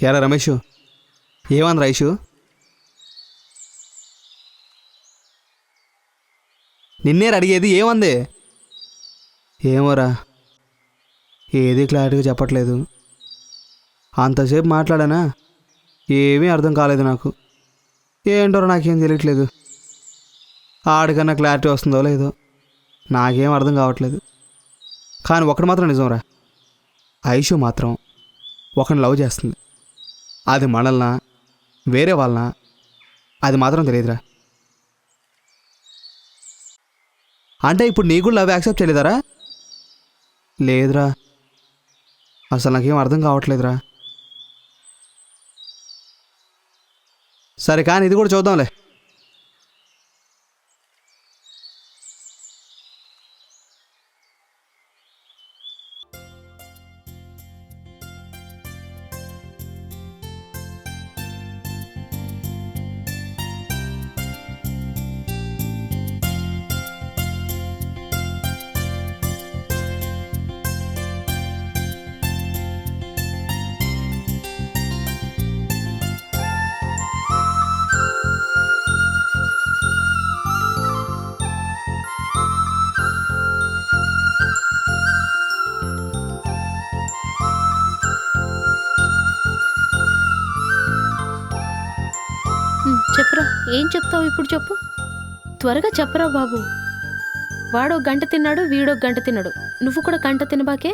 ఎరా రమేష్, ఏమంది రైషు? నిన్నేరు అడిగేది, ఏమంది? ఏమోరా, ఏది క్లారిటీగా చెప్పట్లేదు. అంతసేపు మాట్లాడానా, ఏమీ అర్థం కాలేదు నాకు. ఏంటో నాకేం తెలియట్లేదు. ఆడికన్నా క్లారిటీ వస్తుందో లేదో నాకేం అర్థం కావట్లేదు. కానీ ఒకటి మాత్రం నిజంరా, ఐషు మాత్రం ఒకరిని లవ్ చేస్తుంది. అది మనల్నా వేరే వాళ్ళనా అది మాత్రం తెలియదురా. అంటే ఇప్పుడు నీ కూడా లవ్ యాక్సెప్ట్ చేయలేదారా? లేదురా, అసలు నాకేం అర్థం కావట్లేదురా. సరే కానీ ఇది కూడా చూద్దాంలే. చెప్పరా, ఏం చెప్తావు ఇప్పుడు? చెప్పు, త్వరగా చెప్పరా బాబు. వాడో గంట తిన్నాడు, వీడో గంట తిన్నాడు, నువ్వు కూడా గంట తినబాకే.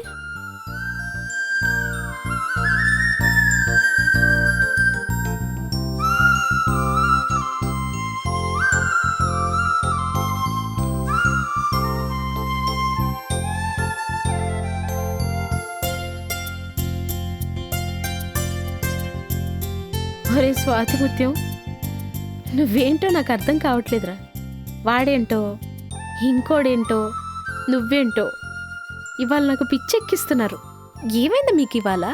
ఒరే స్వాతిముత్యం, నువ్వేంటో నాకు అర్థం కావట్లేదురా. వాడేంటో, ఇంకోడేంటో, నువ్వేంటో ఇవాళ నాకు పిచ్చెక్కిస్తున్నారు. ఏమైంది మీకు ఇవాళ?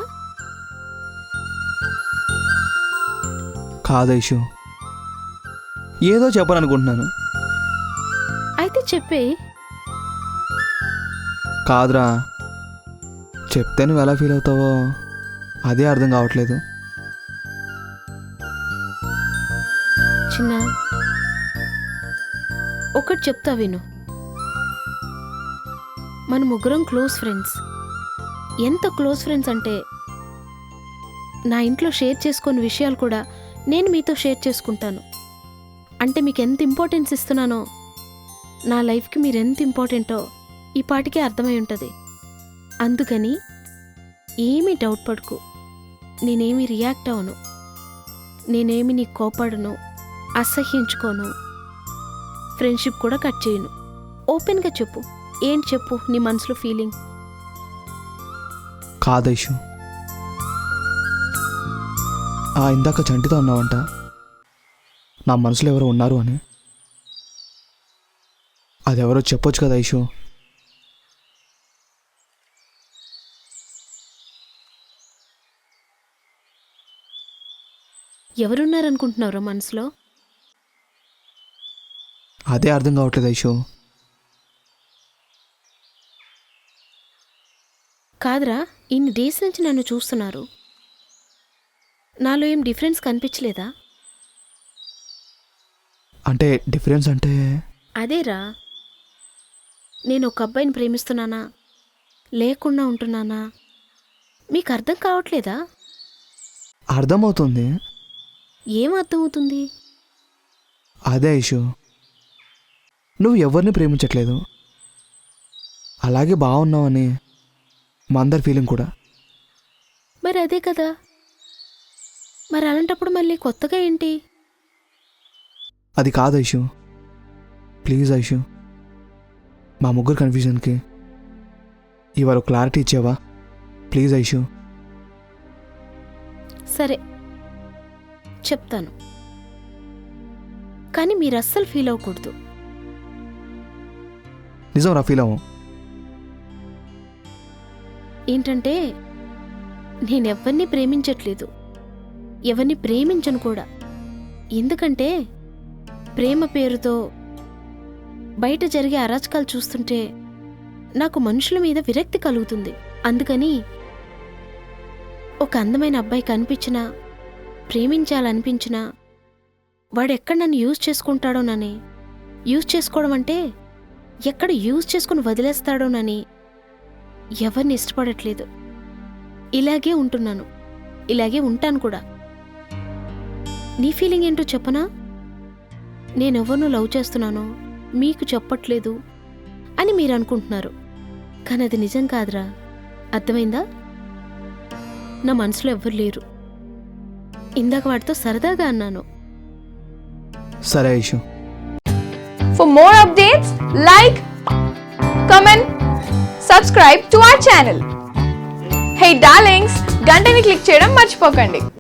కాదు ఐషు, ఏదో చెప్పాలనుకుంటున్నాను. అయితే చెప్పే. కాదురా, చెప్తే నువ్వు ఎలా ఫీల్ అవుతావో అదే అర్థం కావట్లేదు. చిన్న, ఒకటి చెప్తా విను. మన ముగ్గురం క్లోజ్ ఫ్రెండ్స్. ఎంత క్లోజ్ ఫ్రెండ్స్ అంటే, నా ఇంట్లో షేర్ చేసుకునే విషయాలు కూడా నేను మీతో షేర్ చేసుకుంటాను. అంటే మీకు ఎంత ఇంపార్టెన్స్ ఇస్తున్నానో, నా లైఫ్కి మీరు ఎంత ఇంపార్టెంటో ఈ పాటికే అర్థమై ఉంటుంది. అందుకని ఏమీ డౌట్ పడకు. నేనేమి రియాక్ట్ అవను, నేనేమి నీకు కోపడను, అసహ్యించుకోను, ఫ్రెండ్షిప్ కూడా కట్ చేయను. ఓపెన్గా చెప్పు, ఏంటి చెప్పు నీ మనసులో ఫీలింగ్. కాదైషు, ఇందాక చంటితో అన్నావంట నా మనసులో ఎవరో ఉన్నారు అని. అదెవరో చెప్పొచ్చు కదా ఐషు. ఎవరున్నారనుకుంటున్నారో మనసులో? అదే అర్థం కావట్లేదు ఐషు. కాదురా, ఇన్ని డేస్ నుంచి నన్ను చూస్తున్నారు, నాలో ఏం డిఫరెన్స్ కనిపించలేదా? అంటే డిఫరెన్స్ అంటే? అదేరా, నేను ఒక అబ్బాయిని ప్రేమిస్తున్నానా లేకుండా ఉంటున్నానా మీకు అర్థం కావట్లేదా? అర్థమవుతుంది. ఏం అర్థమవుతుంది? అదే ఐషు, నువ్వు ఎవరిని ప్రేమించట్లేదు, అలాగే బాగున్నావని మా అందరి ఫీలింగ్ కూడా. మరి అదే కదా, మరి అలాంటప్పుడు మళ్ళీ కొత్తగా ఏంటి? అది కాదు ఐషు, ప్లీజ్ ఐషు, మా ముగ్గురు కన్ఫ్యూజన్కి ఇవాళ క్లారిటీ ఇచ్చావా ప్లీజ్ ఐషు. సరే చెప్తాను, కానీ మీరు అస్సలు ఫీల్ అవ్వకూడదు. నిజం రా, ఫీల్ అవ్వం. ఏంటంటే, నేనెవ్వరిని ప్రేమించట్లేదు, ఎవరిని ప్రేమించను కూడా. ఎందుకంటే ప్రేమ పేరుతో బయట జరిగే అరాచకాలు చూస్తుంటే నాకు మనుషుల మీద విరక్తి కలుగుతుంది. అందుకని ఒక అందమైన అబ్బాయి కనిపించినా ప్రేమించాలనిపించినా వాడెక్కడ నన్ను యూజ్ చేసుకుంటాడోనని, యూజ్ చేసుకోవడం అంటే ఎక్కడ యూజ్ చేసుకుని వదిలేస్తాడోనని ఎవరిని ఇష్టపడట్లేదు. ఇలాగే ఉంటున్నాను, ఇలాగే ఉంటాను కూడా. నీ ఫీలింగ్ ఏంటో చెప్పనా? నేనెవరినో లవ్ చేస్తున్నానో మీకు చెప్పట్లేదు అని మీరు అనుకుంటున్నారు, కానీ అది నిజం కాదురా. అర్థమైందా? నా మనసులో ఎవ్వరు లేరు. ఇందాక వాడితో సరదాగా అన్నాను. సరే Aishu. For more updates, like, comment, subscribe to our channel. Hey darlings, గంటని click చేయడం మర్చిపోకండి.